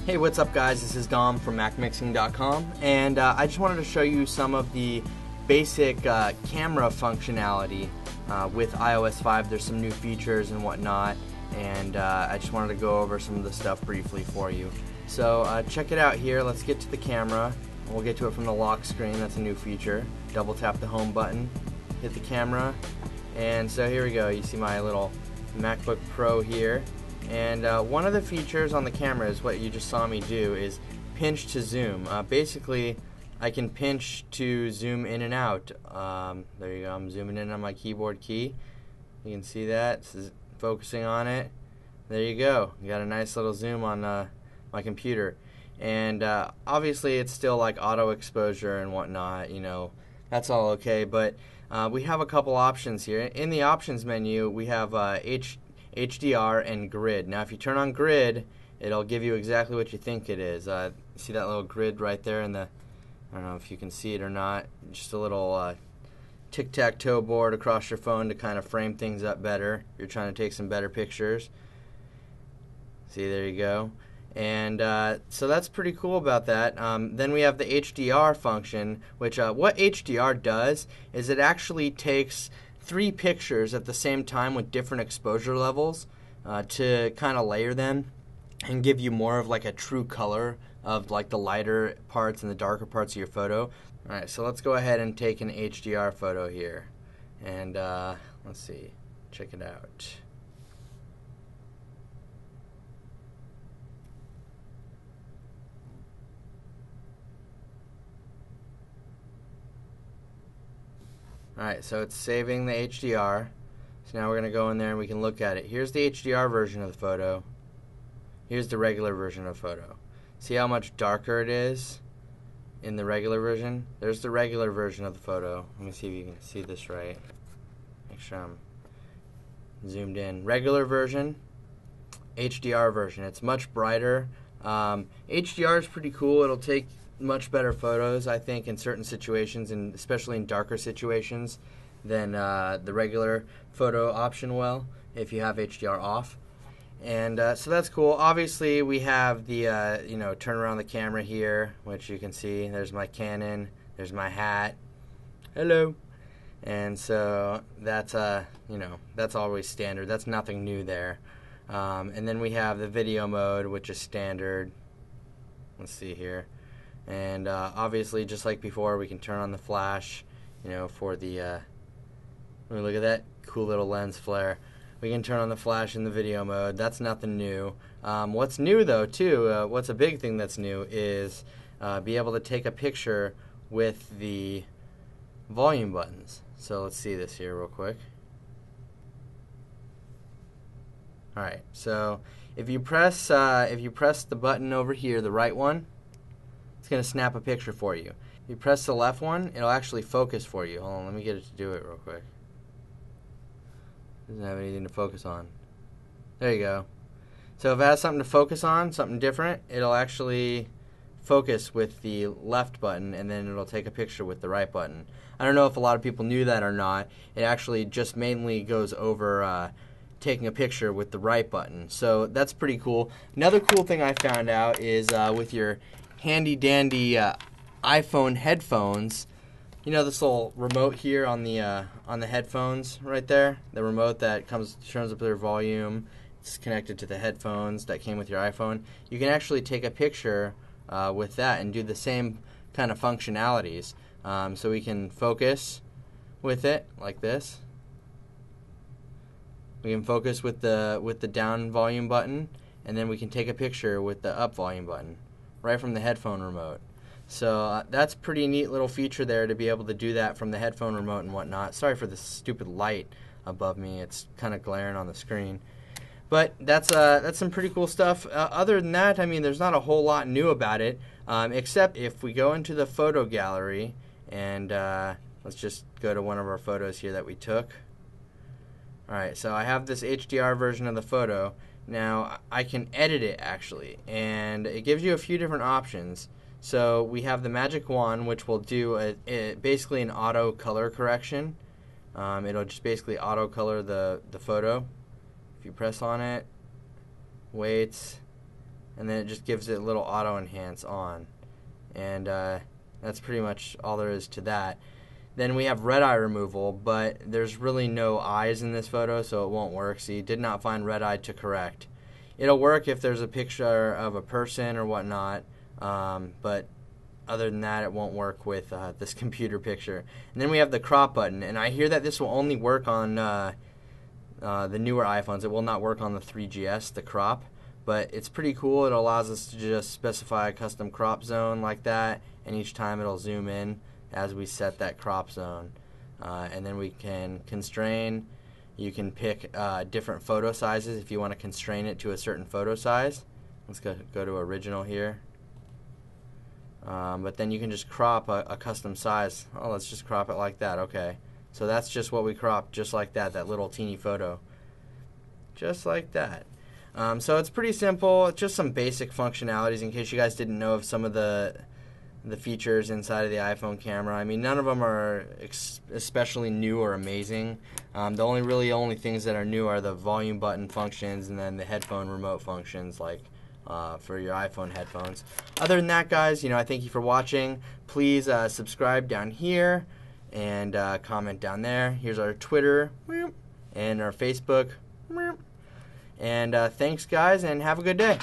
Hey, what's up guys? This is Dom from MacMixing.com, and I just wanted to show you some of the basic camera functionality with iOS 5. There's some new features and whatnot, and I just wanted to go over some of the stuff briefly for you. So check it out here. Let's get to the camera. We'll get to it from the lock screen. That's a new feature. Double tap the home button, hit the camera, and so here we go. You see my little MacBook Pro here. And one of the features on the camera is what you just saw me do is pinch to zoom. Basically, I can pinch to zoom in and out. There you go. I'm zooming in on my keyboard key. You can see that. This is focusing on it. There you go. You got a nice little zoom on my computer. And obviously, it's still like auto exposure and whatnot. You know, that's all okay. But we have a couple options here. In the options menu, we have HDR and grid. Now if you turn on grid, it'll give you exactly what you think it is. See that little grid right there in the, I don't know if you can see it or not, just a little tic-tac-toe board across your phone to kind of frame things up better. You're trying to take some better pictures. See, there you go. And so that's pretty cool about that. Then we have the HDR function, which what HDR does is it actually takes 3 pictures at the same time with different exposure levels to kind of layer them and give you more of like a true color of like the lighter parts and the darker parts of your photo. Alright, so let's go ahead and take an HDR photo here. And let's see, check it out. Alright, so it's saving the HDR. So now we're going to go in there and we can look at it. Here's the HDR version of the photo. Here's the regular version of the photo. See how much darker it is in the regular version? There's the regular version of the photo. Let me see if you can see this right. Make sure I'm zoomed in. Regular version, HDR version. It's much brighter. HDR is pretty cool. It'll take much better photos, I think, in certain situations, and especially in darker situations than the regular photo option will, if you have HDR off. And so that's cool. Obviously, we have the turn around the camera here, which you can see. There's my Canon. There's my hat. Hello. And so that's that's always standard. That's nothing new there. And then we have the video mode, which is standard. Let's see here. And obviously, just like before, we can turn on the flash, for the, look at that cool little lens flare. We can turn on the flash in the video mode. That's nothing new. What's new, though, too, what's a big thing that's new is be able to take a picture with the volume buttons. So let's see this here real quick. Alright, so if you press the button over here, the right one, it's going to snap a picture for you. If you press the left one, it'll actually focus for you. Hold on, let me get it to do it real quick. Doesn't have anything to focus on. There you go. So if it has something to focus on, something different, it'll actually focus with the left button, and then it'll take a picture with the right button. I don't know if a lot of people knew that or not. It actually just mainly goes over taking a picture with the right button. So that's pretty cool. Another cool thing I found out is with your handy dandy iPhone headphones, this little remote here on the headphones right there, the remote that turns up their volume. It's connected to the headphones that came with your iPhone. You can actually take a picture with that and do the same kind of functionalities. So we can focus with it like this. We can focus with the down volume button, and then we can take a picture with the up volume button right from the headphone remote. So that's a pretty neat little feature there to be able to do that from the headphone remote and whatnot. Sorry for the stupid light above me. It's kind of glaring on the screen. But that's some pretty cool stuff. Other than that, I mean, there's not a whole lot new about it, except if we go into the photo gallery and let's just go to one of our photos here that we took. Alright, so I have this HDR version of the photo. Now, I can edit it, actually, and it gives you a few different options. So we have the magic wand, which will do basically an auto color correction. It'll just basically auto color the photo. If you press on it, wait, and then it just gives it a little auto enhance on, and that's pretty much all there is to that. Then we have red eye removal, but there's really no eyes in this photo, so it won't work. See, did not find red eye to correct. It'll work if there's a picture of a person or whatnot, but other than that, it won't work with this computer picture. And then we have the crop button, and I hear that this will only work on the newer iPhones. It will not work on the 3GS, the crop, but it's pretty cool. It allows us to just specify a custom crop zone like that, and each time it'll zoom in as we set that crop zone. And then we can constrain. You can pick different photo sizes if you want to constrain it to a certain photo size. Let's go to original here. But then you can just crop a custom size. Oh, let's just crop it like that. Okay. So that's just what we cropped, just like that, that little teeny photo. Just like that. So it's pretty simple. Just some basic functionalities in case you guys didn't know of some of the features inside of the iPhone camera. I mean, none of them are especially new or amazing. The only things that are new are the volume button functions and then the headphone remote functions, like for your iPhone headphones. Other than that, guys, I thank you for watching. Please subscribe down here and comment down there. Here's our Twitter and our Facebook. And thanks, guys, and have a good day.